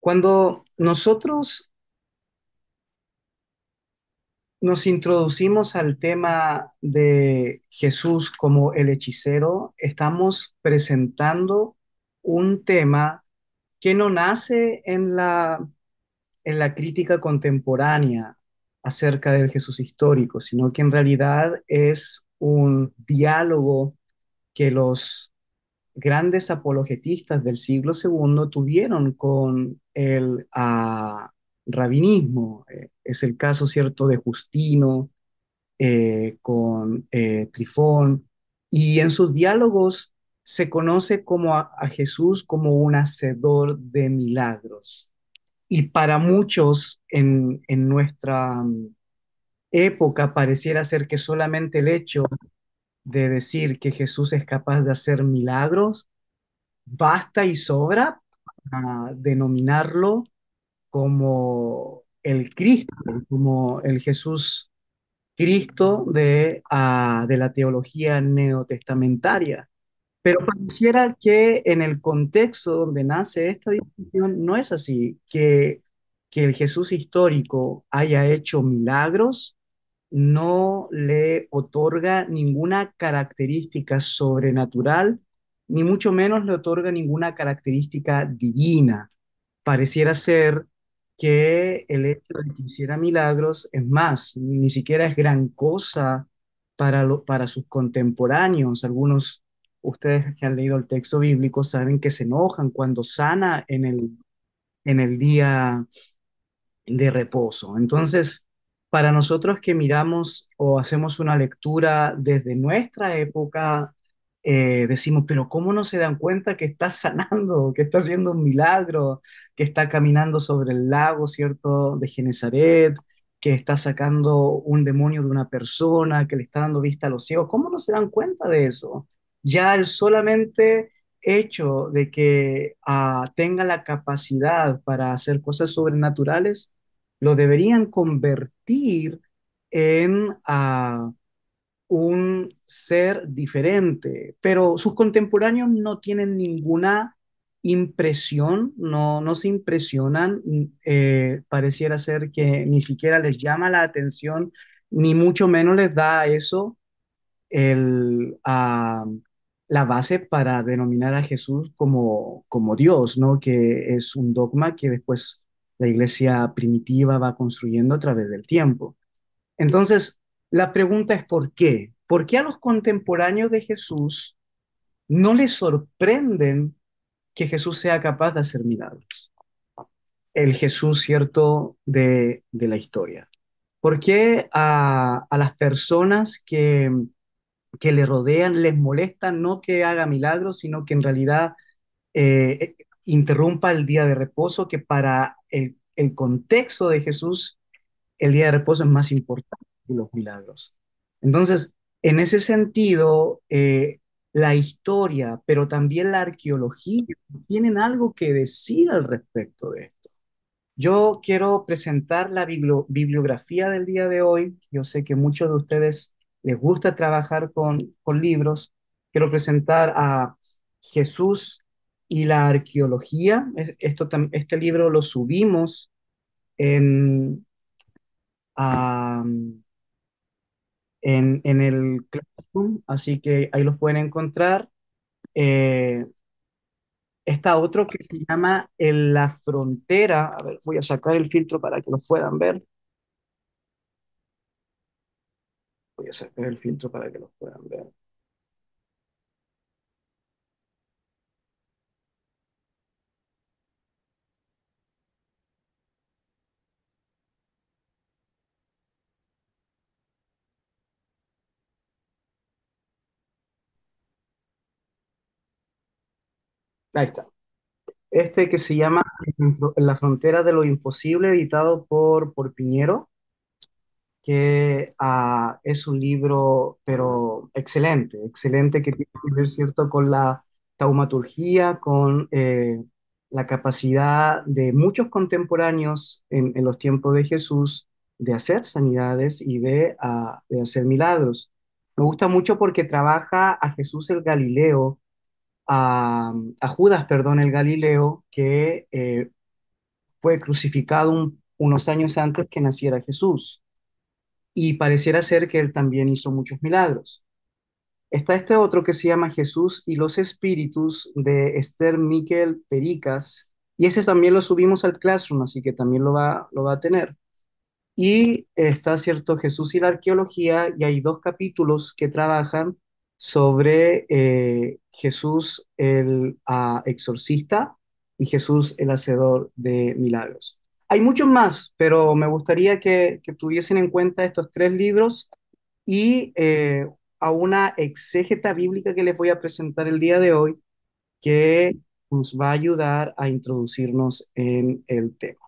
Cuando nosotros nos introducimos al tema de Jesús como el hechicero, estamos presentando un tema que no nace en la crítica contemporánea acerca del Jesús histórico, sino que en realidad es un diálogo que los grandes apologetistas del siglo segundo tuvieron con el rabinismo. Es el caso, ¿cierto?, de Justino, con Trifón, y en sus diálogos se conoce como a Jesús como un hacedor de milagros. Y para muchos en nuestra época pareciera ser que solamente el hecho de decir que Jesús es capaz de hacer milagros basta y sobra para denominarlo como el Cristo, como el Jesús Cristo de la teología neotestamentaria. Pero pareciera que en el contexto donde nace esta discusión no es así, que el Jesús histórico haya hecho milagros no le otorga ninguna característica sobrenatural, ni mucho menos le otorga ninguna característica divina. Pareciera ser que el hecho de que hiciera milagros es más, ni siquiera es gran cosa para sus contemporáneos. Algunos, ustedes que han leído el texto bíblico, saben que se enojan cuando sana en el día de reposo. Entonces, para nosotros que miramos o hacemos una lectura desde nuestra época, decimos, pero ¿cómo no se dan cuenta que está sanando, que está haciendo un milagro, que está caminando sobre el lago, ¿cierto?, de Genezaret, que está sacando un demonio de una persona, que le está dando vista a los ciegos? ¿Cómo no se dan cuenta de eso? Ya el solamente hecho de que tenga la capacidad para hacer cosas sobrenaturales lo deberían convertir en un ser diferente, pero sus contemporáneos no tienen ninguna impresión, no se impresionan, pareciera ser que ni siquiera les llama la atención, ni mucho menos les da eso el, la base para denominar a Jesús como Dios, ¿no? Que es un dogma que después la iglesia primitiva va construyendo a través del tiempo. Entonces, la pregunta es ¿por qué? ¿Por qué a los contemporáneos de Jesús no les sorprenden que Jesús sea capaz de hacer milagros? El Jesús, cierto, de la historia. ¿Por qué a las personas que le rodean les molesta no que haga milagros, sino que en realidad interrumpa el día de reposo, que para el contexto de Jesús el día de reposo es más importante que los milagros? Entonces, en ese sentido, la historia, pero también la arqueología, tienen algo que decir al respecto de esto. Yo quiero presentar la bibliografía del día de hoy. Yo sé que muchos de ustedes les gusta trabajar con libros. Quiero presentar a Jesús y la arqueología. Este libro lo subimos en, am, en el Classroom, así que ahí los pueden encontrar. Eh, Está otro que se llama En la frontera. A ver, voy a sacar el filtro para que lo puedan ver. Voy a sacar el filtro para que los puedan ver. Ahí está. Este que se llama En la frontera de lo imposible, editado por Piñero, que es un libro, pero excelente, excelente, que tiene que ver, ¿cierto?, con la taumaturgia, con la capacidad de muchos contemporáneos en los tiempos de Jesús de hacer sanidades y de hacer milagros. Me gusta mucho porque trabaja a Jesús el Galileo, a Judas, perdón, el Galileo, que fue crucificado unos años antes que naciera Jesús y pareciera ser que él también hizo muchos milagros. Está este otro que se llama Jesús y los Espíritus de Esther Miquel Pericas, y ese también lo subimos al Classroom, así que también lo va a tener. Y está, cierto, Jesús y la arqueología, y hay dos capítulos que trabajan sobre Jesús el exorcista y Jesús el hacedor de milagros. Hay muchos más, pero me gustaría que tuviesen en cuenta estos tres libros y a una exégeta bíblica que les voy a presentar el día de hoy, que nos va a ayudar a introducirnos en el tema.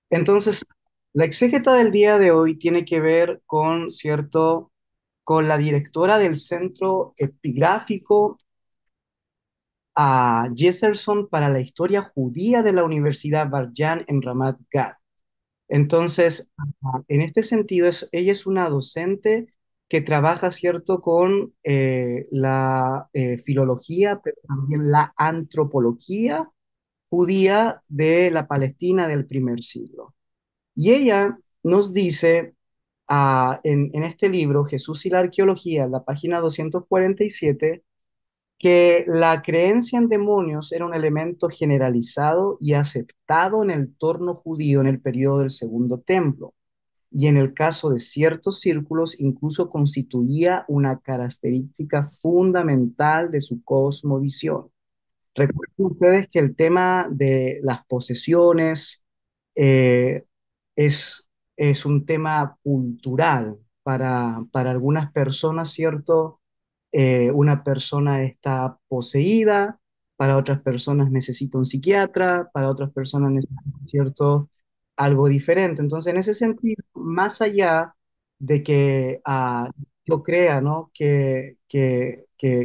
Entonces, la exégeta del día de hoy tiene que ver con, cierto, con la directora del Centro Epigráfico a Jefferson para la Historia Judía de la Universidad Bar-Yan en Ramat Gan. Entonces, en este sentido, ella es una docente que trabaja, cierto, con la filología, pero también la antropología judía de la Palestina del primer siglo. Y ella nos dice en este libro, Jesús y la arqueología, la página 247, que la creencia en demonios era un elemento generalizado y aceptado en el torno judío en el periodo del Segundo Templo, y en el caso de ciertos círculos incluso constituía una característica fundamental de su cosmovisión. Recuerden ustedes que el tema de las posesiones eh, es, es un tema cultural para algunas personas, ¿cierto? Una persona está poseída, para otras personas necesita un psiquiatra, para otras personas necesita, ¿cierto? Algo diferente. Entonces, en ese sentido, más allá de que yo crea, ¿no? Que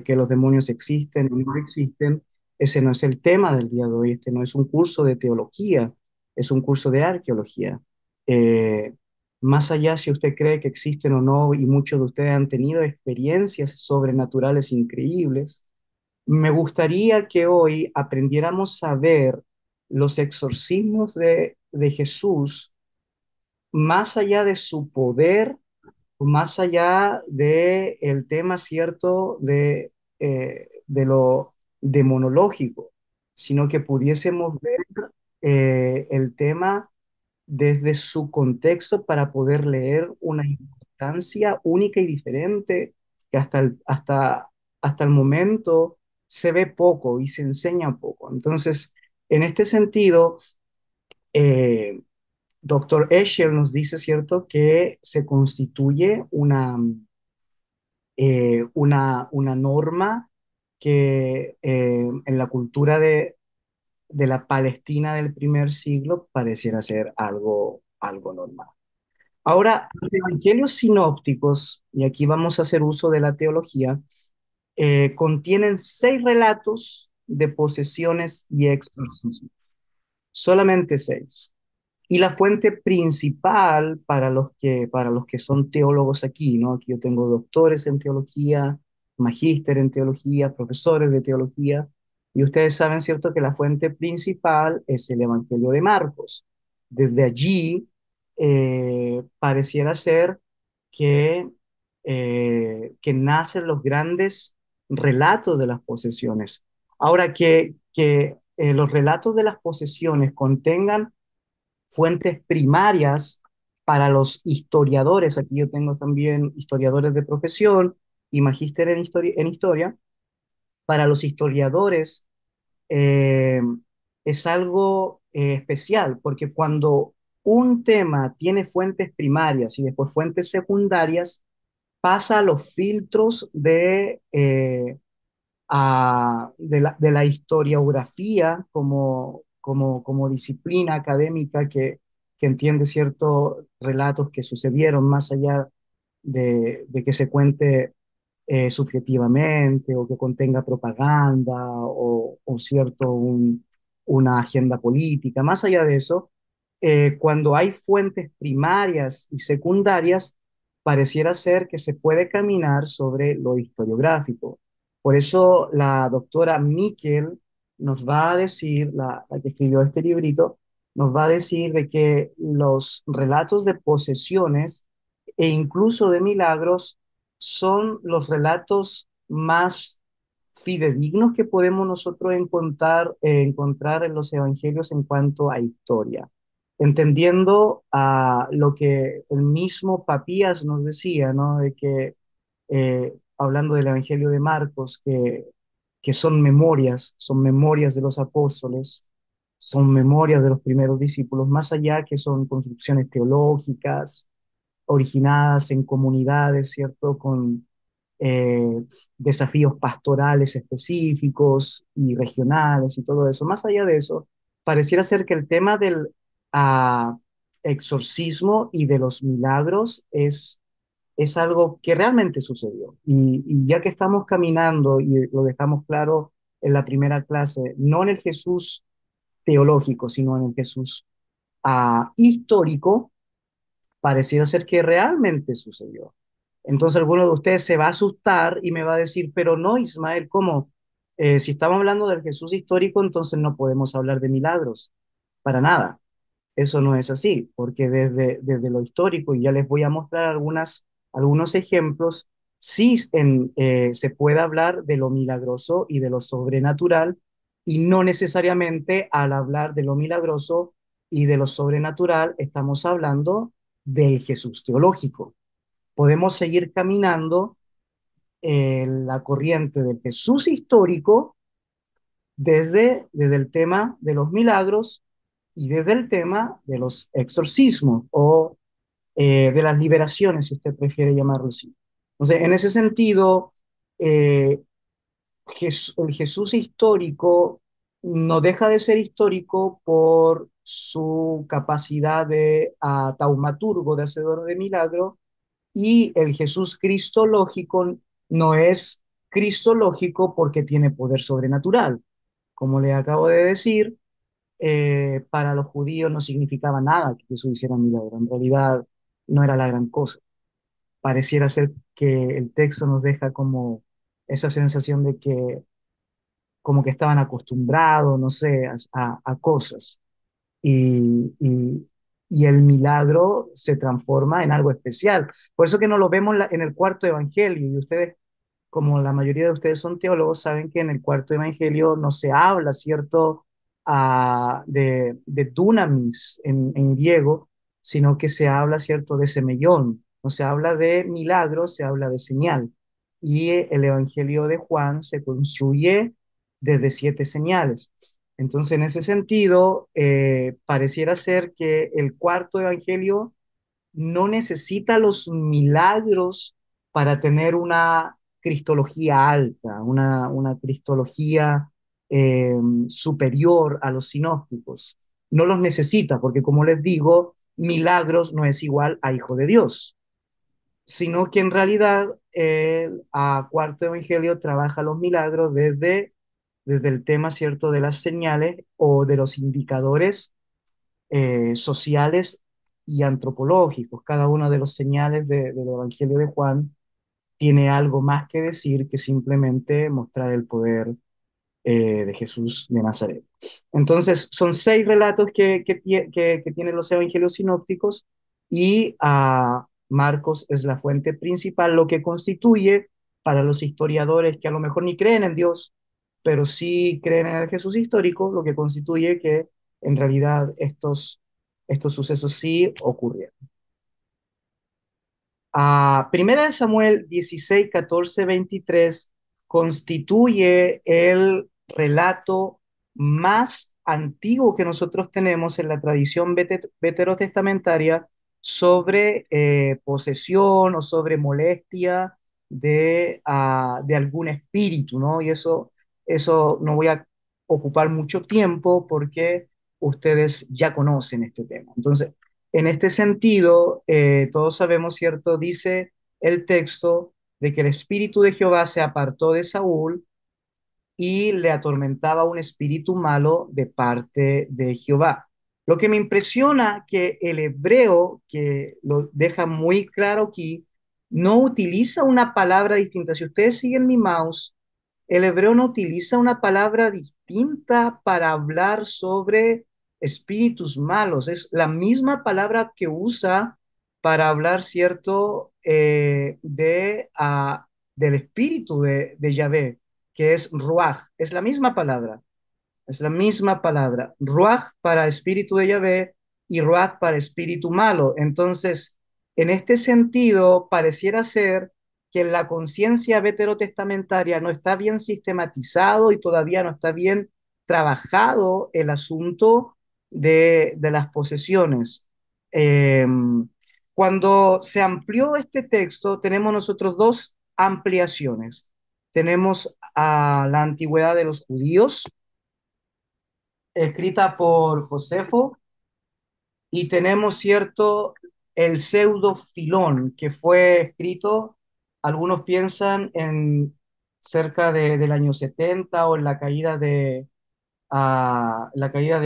los demonios existen o no existen, ese no es el tema del día de hoy. Este no es un curso de teología, es un curso de arqueología. Eh, Más allá si usted cree que existen o no, y muchos de ustedes han tenido experiencias sobrenaturales increíbles, me gustaría que hoy aprendiéramos a ver los exorcismos de Jesús más allá de su poder, más allá de el tema cierto de lo demonológico, sino que pudiésemos ver el tema desde su contexto para poder leer una importancia única y diferente que hasta el momento se ve poco y se enseña poco. Entonces, en este sentido, eh, Doctor Escher nos dice, ¿cierto?, que se constituye una norma que en la cultura de la Palestina del primer siglo pareciera ser algo normal. Ahora, los evangelios sinópticos, y aquí vamos a hacer uso de la teología, contienen 6 relatos de posesiones y exorcismos, solamente 6. Y la fuente principal para los que son teólogos aquí, ¿no? Aquí yo tengo doctores en teología, magíster en teología, profesores de teología, y ustedes saben, ¿cierto?, que la fuente principal es el Evangelio de Marcos. Desde allí pareciera ser que, que nacen los grandes relatos de las posesiones. Ahora, que los relatos de las posesiones contengan fuentes primarias para los historiadores. Aquí yo tengo también historiadores de profesión y magíster en historia. Para los historiadores eh, es algo especial, porque cuando un tema tiene fuentes primarias y después fuentes secundarias, pasa a los filtros de la historiografía como disciplina académica que entiende ciertos relatos que sucedieron más allá de que se cuente subjetivamente o que contenga propaganda o cierto una agenda política. Más allá de eso, cuando hay fuentes primarias y secundarias, pareciera ser que se puede caminar sobre lo historiográfico. Por eso la doctora Miquel nos va a decir, la que escribió este librito, nos va a decir de que los relatos de posesiones e incluso de milagros son los relatos más fidedignos que podemos nosotros encontrar en los evangelios en cuanto a historia, entendiendo a lo que el mismo Papías nos decía, ¿no? De que, hablando del Evangelio de Marcos, que son memorias de los apóstoles, son memorias de los primeros discípulos, más allá que son construcciones teológicas, originadas en comunidades, ¿cierto? Con desafíos pastorales específicos y regionales y todo eso. Más allá de eso, pareciera ser que el tema del ah, exorcismo y de los milagros es algo que realmente sucedió. Y ya que estamos caminando, y lo dejamos claro en la primera clase, no en el Jesús teológico, sino en el Jesús histórico, pareciera ser que realmente sucedió. Entonces alguno de ustedes se va a asustar y me va a decir, pero no, Ismael, ¿cómo? Si estamos hablando del Jesús histórico, entonces no podemos hablar de milagros, para nada. Eso no es así, porque desde lo histórico, y ya les voy a mostrar algunos ejemplos, sí se puede hablar de lo milagroso y de lo sobrenatural, y no necesariamente al hablar de lo milagroso y de lo sobrenatural estamos hablando del Jesús teológico. Podemos seguir caminando la corriente del Jesús histórico desde el tema de los milagros y desde el tema de los exorcismos o de las liberaciones, si usted prefiere llamarlo así. Entonces, en ese sentido, eh, el Jesús histórico no deja de ser histórico por su capacidad de taumaturgo, de hacedor de milagros, y el Jesús cristológico no es cristológico porque tiene poder sobrenatural. Como le acabo de decir, para los judíos no significaba nada que Jesús hiciera un milagro. En realidad no era la gran cosa. Pareciera ser que el texto nos deja como esa sensación de que como que estaban acostumbrados, no sé, a cosas. Y, y el milagro se transforma en algo especial. Por eso que no lo vemos en el cuarto evangelio. Y ustedes, como la mayoría de ustedes son teólogos, saben que en el cuarto evangelio no se habla, ¿cierto? De dunamis en griego, sino que se habla, ¿cierto? De semellón. No se habla de milagro, se habla de señal. Y el evangelio de Juan se construye desde 7 señales. Entonces, en ese sentido, pareciera ser que el cuarto evangelio no necesita los milagros para tener una cristología alta, una cristología eh, superior a los sinópticos. No los necesita, porque como les digo, milagros no es igual a hijo de Dios, sino que en realidad a cuarto evangelio trabaja los milagros desde el tema, ¿cierto?, de las señales o de los indicadores sociales y antropológicos. Cada una de las señales del Evangelio de Juan tiene algo más que decir que simplemente mostrar el poder de Jesús de Nazaret. Entonces, son 6 relatos que tienen los evangelios sinópticos y Marcos es la fuente principal, lo que constituye para los historiadores que a lo mejor ni creen en Dios, pero sí creen en el Jesús histórico, lo que constituye que en realidad estos sucesos sí ocurrieron. Primera de Samuel 16, 14, 23 constituye el relato más antiguo que nosotros tenemos en la tradición veterotestamentaria sobre posesión o sobre molestia de algún espíritu, ¿no? Y eso no voy a ocupar mucho tiempo porque ustedes ya conocen este tema. Entonces, en este sentido, todos sabemos, ¿cierto? Dice el texto de que el espíritu de Jehová se apartó de Saúl y le atormentaba un espíritu malo de parte de Jehová. Lo que me impresiona que el hebreo, que lo deja muy claro aquí, no utiliza una palabra distinta. Si ustedes siguen mi mouse, el hebreo no utiliza una palabra distinta para hablar sobre espíritus malos. Es la misma palabra que usa para hablar, ¿cierto?, del espíritu de Yahvé, que es Ruach. Es la misma palabra. Es la misma palabra. Ruach para espíritu de Yahvé y Ruach para espíritu malo. Entonces, en este sentido, pareciera ser que en la conciencia veterotestamentaria no está bien sistematizado y todavía no está bien trabajado el asunto de las posesiones. Eh, Cuando se amplió este texto, tenemos nosotros dos ampliaciones. Tenemos a la antigüedad de los judíos, escrita por Josefo, y tenemos, cierto, el pseudo Filón, que fue escrito, algunos piensan en cerca del año 70 o en la caída de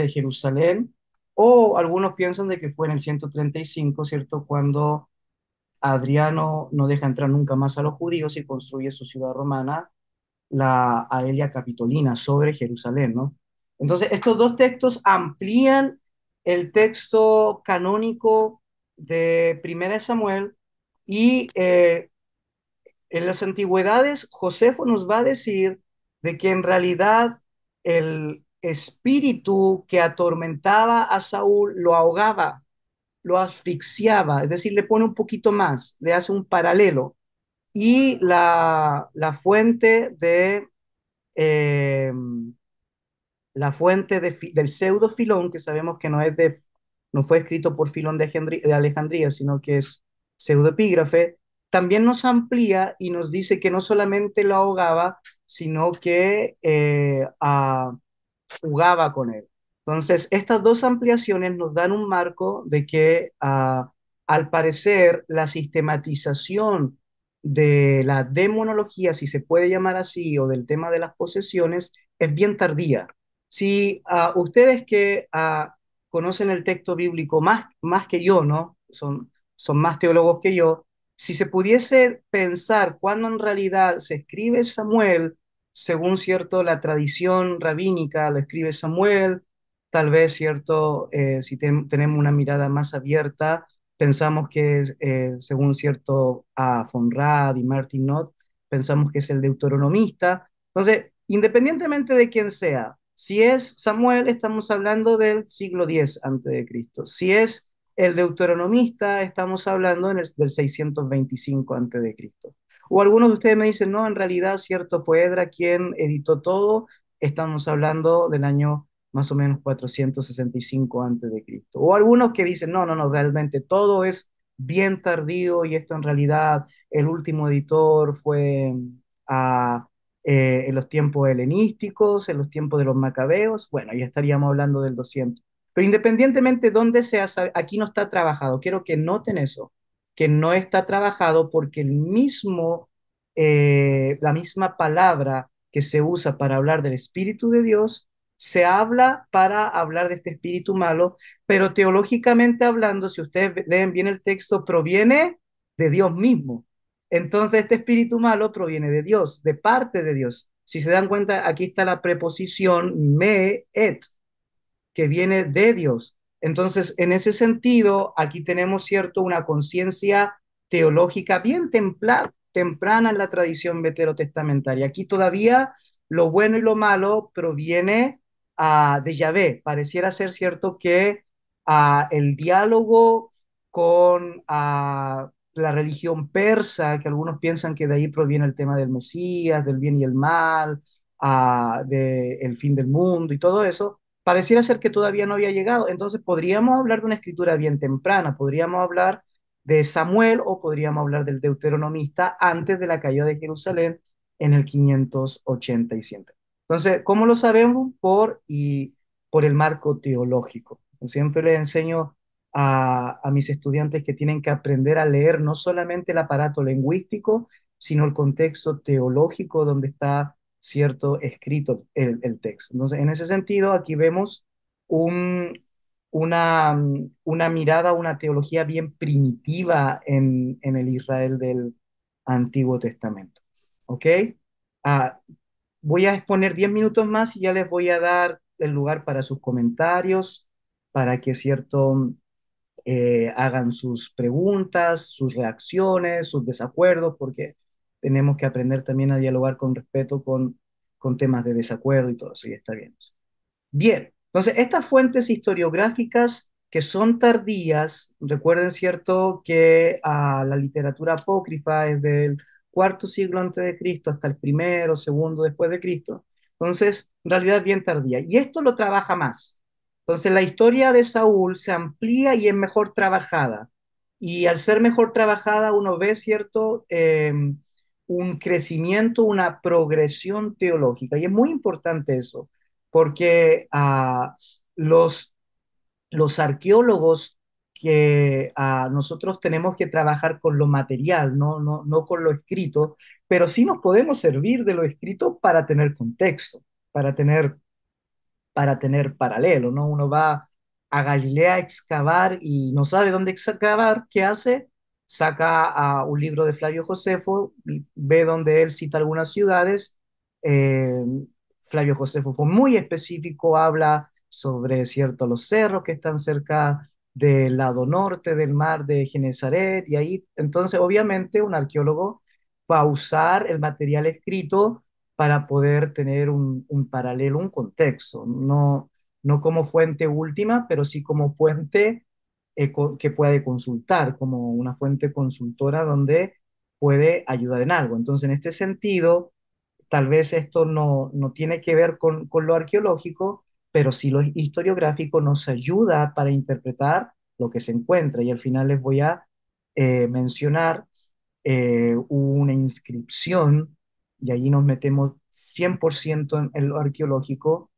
Jerusalén, o algunos piensan de que fue en el 135, ¿cierto? Cuando Adriano no deja entrar nunca más a los judíos y construye su ciudad romana, la Aelia Capitolina, sobre Jerusalén, ¿no? Entonces, estos dos textos amplían el texto canónico de Primera de Samuel y en las antigüedades Josefo nos va a decir de que en realidad el espíritu que atormentaba a Saúl lo ahogaba, lo asfixiaba, es decir, le pone un poquito más, le hace un paralelo. Y la fuente eh, del pseudo Filón, que sabemos que no fue escrito por Filón de Alejandría, sino que es pseudoepígrafe, también nos amplía y nos dice que no solamente lo ahogaba, sino que jugaba con él. Entonces, estas dos ampliaciones nos dan un marco de que, al parecer, la sistematización de la demonología, si se puede llamar así, o del tema de las posesiones, es bien tardía. Si ustedes que conocen el texto bíblico más que yo, ¿no? Son más teólogos que yo. Si se pudiese pensar cuándo en realidad se escribe Samuel, según cierto la tradición rabínica, lo escribe Samuel, tal vez cierto, si tenemos una mirada más abierta, pensamos que es, según cierto a Von Rad y Martin Knott, pensamos que es el deuteronomista. Entonces, independientemente de quién sea, si es Samuel, estamos hablando del siglo X antes de Cristo. Si es el deuteronomista, estamos hablando del 625 antes de Cristo. O algunos de ustedes me dicen, no, en realidad, cierto, fue Edra quien editó todo, estamos hablando del año más o menos 465 antes de Cristo. O algunos que dicen, no, no, no, realmente todo es bien tardío y esto en realidad el último editor fue a en los tiempos helenísticos, en los tiempos de los macabeos, bueno, ya estaríamos hablando del 200. Pero independientemente de dónde sea, aquí no está trabajado. Quiero que noten eso, que no está trabajado porque la misma palabra que se usa para hablar del Espíritu de Dios, se habla para hablar de este espíritu malo, pero teológicamente hablando, si ustedes leen bien el texto, proviene de Dios mismo. Entonces, este espíritu malo proviene de Dios, de parte de Dios. Si se dan cuenta, aquí está la preposición me et, que viene de Dios. Entonces, en ese sentido, aquí tenemos, cierto, una conciencia teológica bien temprana en la tradición veterotestamentaria. Aquí todavía lo bueno y lo malo proviene de Yahvé. Pareciera ser cierto que el diálogo con la religión persa, que algunos piensan que de ahí proviene el tema del Mesías, del bien y el mal, del fin del mundo y todo eso, pareciera ser que todavía no había llegado. Entonces podríamos hablar de una escritura bien temprana, podríamos hablar de Samuel o podríamos hablar del deuteronomista antes de la caída de Jerusalén en el 587. Entonces, ¿cómo lo sabemos? Por el marco teológico. Siempre les enseño a mis estudiantes que tienen que aprender a leer no solamente el aparato lingüístico, sino el contexto teológico donde está cierto escrito el texto. Entonces, en ese sentido, aquí vemos un, una mirada, una teología bien primitiva en el Israel del Antiguo Testamento. ¿Ok? Ah, Voy a exponer 10 minutos más y ya les voy a dar el lugar para sus comentarios, para que, cierto, hagan sus preguntas, sus reacciones, sus desacuerdos, porque tenemos que aprender también a dialogar con respeto con temas de desacuerdo y todo eso, y está bien. Bien, entonces estas fuentes historiográficas que son tardías, recuerden, cierto, que la literatura apócrifa es del cuarto siglo antes de Cristo hasta el primero, segundo después de Cristo. Entonces, en realidad es bien tardía. Y esto lo trabaja más. Entonces, la historia de Saúl se amplía y es mejor trabajada. Y al ser mejor trabajada, uno ve, cierto, un crecimiento, una progresión teológica. Y es muy importante eso porque los, los arqueólogos que nosotros tenemos que trabajar con lo material, no con lo escrito, pero sí nos podemos servir de lo escrito para tener contexto, para tener paralelo, ¿no? Uno va a Galilea a excavar y no sabe dónde excavar, ¿qué hace? Saca un libro de Flavio Josefo, ve donde él cita algunas ciudades. eh, Flavio Josefo fue muy específico, habla sobre, cierto, los cerros que están cerca del lado norte del mar de Genesaret, y ahí, entonces, obviamente, un arqueólogo va a usar el material escrito para poder tener un paralelo, un contexto, no como fuente última, pero sí como fuente que puede consultar, como una fuente consultora donde puede ayudar en algo. Entonces, en este sentido, tal vez esto no tiene que ver con lo arqueológico, pero sí lo historiográfico nos ayuda para interpretar lo que se encuentra. Y al final les voy a mencionar una inscripción, y allí nos metemos 100% en lo arqueológico,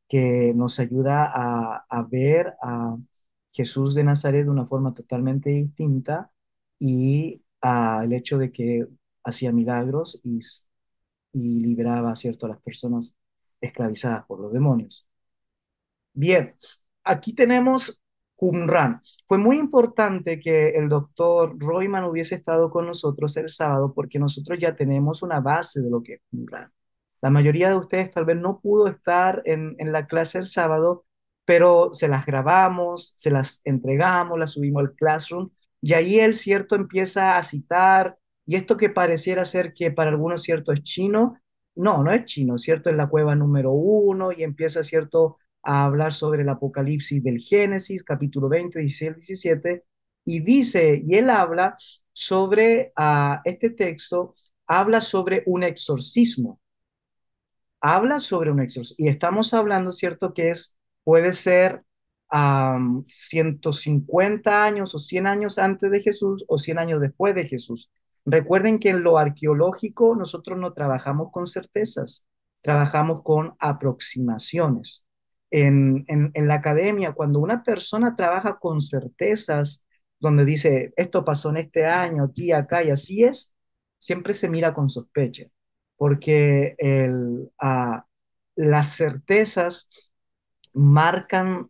que nos ayuda a ver a Jesús de Nazaret de una forma totalmente distinta, y el hecho de que hacía milagros y liberaba, ¿cierto?, a las personas esclavizadas por los demonios. Bien, aquí tenemos Qumran. Fue muy importante que el doctor Royman hubiese estado con nosotros el sábado porque nosotros ya tenemos una base de lo que es Qumran. La mayoría de ustedes tal vez no pudo estar en la clase el sábado, pero se las grabamos, se las entregamos, las subimos al Classroom, y ahí él, cierto, empieza a citar, y esto que pareciera ser que para algunos, cierto, es chino, no es chino, cierto, es la cueva número uno, y empieza, cierto, a hablar sobre el Apocalipsis del Génesis, capítulo 20, 16, 17, y dice, y él habla sobre este texto, habla sobre un exorcismo, habla sobre un exorcismo, y estamos hablando, ¿cierto?, que puede ser 150 años o 100 años antes de Jesús o 100 años después de Jesús. Recuerden que en lo arqueológico nosotros no trabajamos con certezas, trabajamos con aproximaciones. En la academia, cuando una persona trabaja con certezas, donde dice, esto pasó en este año, aquí, acá y así es, siempre se mira con sospecha porque las certezas marcan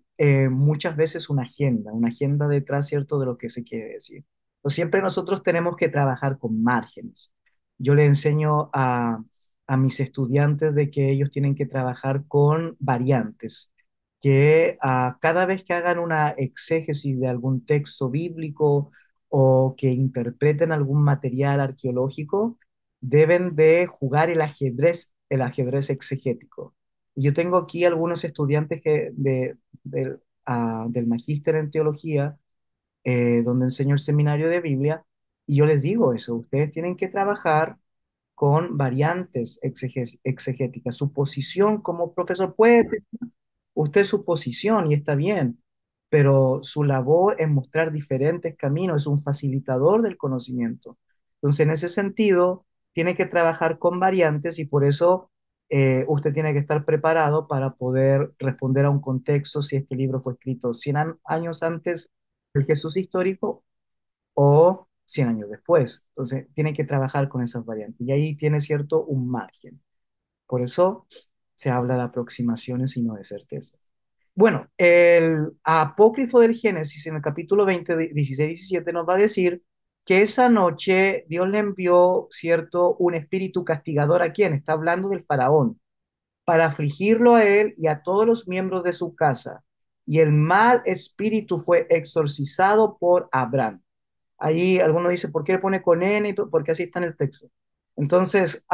muchas veces una agenda detrás, ¿cierto?, de lo que se quiere decir. Entonces, siempre nosotros tenemos que trabajar con márgenes. Yo le enseño a mis estudiantes de que ellos tienen que trabajar con variantes, que cada vez que hagan una exégesis de algún texto bíblico o que interpreten algún material arqueológico, deben de jugar el ajedrez exegético. Yo tengo aquí algunos estudiantes del magíster en teología, donde enseño el seminario de Biblia, y yo les digo eso, ustedes tienen que trabajar con variantes exegéticas. Su posición como profesor puede tener usted su posición y está bien, pero su labor es mostrar diferentes caminos, es un facilitador del conocimiento. Entonces, en ese sentido, tiene que trabajar con variantes, y por eso usted tiene que estar preparado para poder responder a un contexto si este libro fue escrito 100 años antes del Jesús histórico o 100 años después. Entonces, tiene que trabajar con esas variantes, y ahí tiene, cierto, un margen. Por eso se habla de aproximaciones y no de certezas. Bueno, el apócrifo del Génesis en el capítulo 20, 16, 17 nos va a decir que esa noche Dios le envió, ¿cierto?, un espíritu castigador. ¿A quién? Está hablando del faraón. para afligirlo a él y a todos los miembros de su casa. Y el mal espíritu fue exorcizado por Abraham. Ahí alguno dice, ¿por qué le pone con N? Y todo? Porque así está en el texto. Entonces,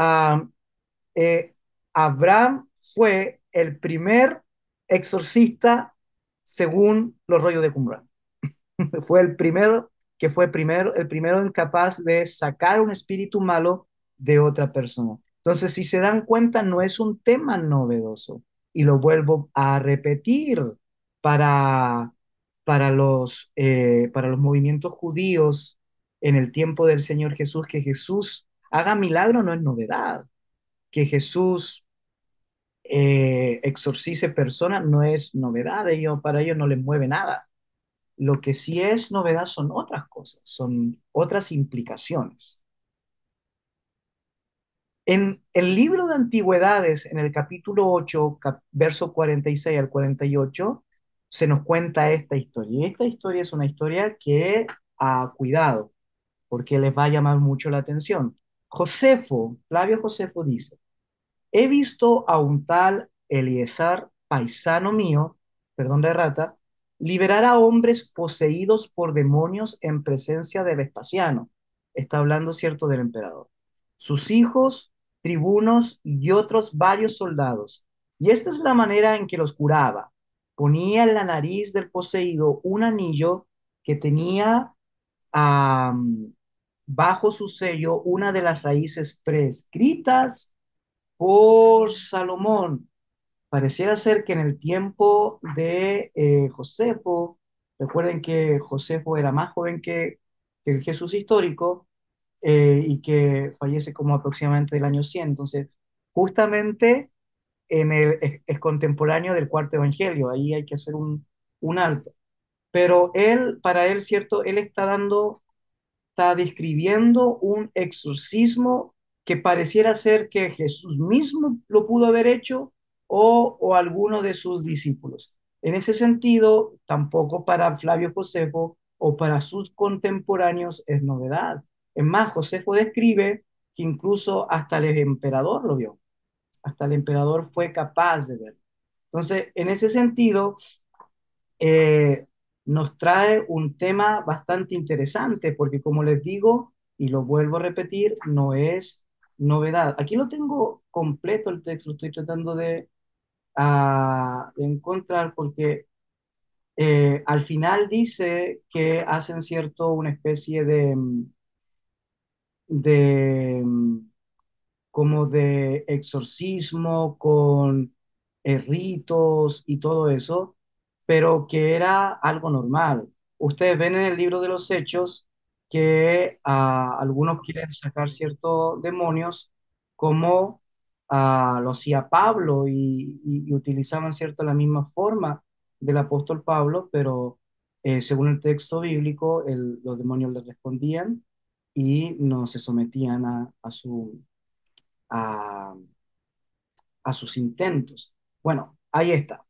eh, Abraham fue el primer exorcista según los rollos de Qumran. Fue el primero que fue primero, el primero incapaz de sacar un espíritu malo de otra persona. Entonces, si se dan cuenta, no es un tema novedoso. Y lo vuelvo a repetir para, para los movimientos judíos en el tiempo del Señor Jesús, que Jesús haga milagro no es novedad. Que Jesús exorcice personas no es novedad. Para ellos no les mueve nada. Lo que sí es novedad son otras cosas, son otras implicaciones. En el libro de Antigüedades, en el capítulo 8, verso 46 al 48, se nos cuenta esta historia. Y esta historia es una historia que, cuidado, porque les va a llamar mucho la atención. Josefo, Flavio Josefo dice, he visto a un tal Eliezer, paisano mío, perdón de rata, liberar a hombres poseídos por demonios en presencia de Vespasiano. Está hablando, cierto, del emperador. Sus hijos, tribunos y otros varios soldados. Y esta es la manera en que los curaba. Ponía en la nariz del poseído un anillo que tenía bajo su sello una de las raíces prescritas por Salomón. Pareciera ser que en el tiempo de Josefo, recuerden que Josefo era más joven que el Jesús histórico, y que fallece como aproximadamente del año 100. Entonces, justamente es contemporáneo del cuarto evangelio, ahí hay que hacer un alto. Pero él, para él, cierto, él está describiendo un exorcismo que pareciera ser que Jesús mismo lo pudo haber hecho o alguno de sus discípulos. En ese sentido, tampoco para Flavio Josefo o para sus contemporáneos es novedad. Es más, Josefo describe que incluso hasta el emperador lo vio, hasta el emperador fue capaz de verlo. Entonces, en ese sentido, eh, nos trae un tema bastante interesante, porque como les digo, y lo vuelvo a repetir, no es novedad. Aquí lo tengo completo el texto, estoy tratando de encontrar, porque al final dice que hacen cierto una especie de como de exorcismo con ritos y todo eso, pero que era algo normal. Ustedes ven en el libro de los Hechos que algunos quieren sacar ciertos demonios, como lo hacía Pablo, y utilizaban cierto la misma forma del apóstol Pablo, pero según el texto bíblico, los demonios le respondían y no se sometían a, a sus intentos. Bueno, ahí está.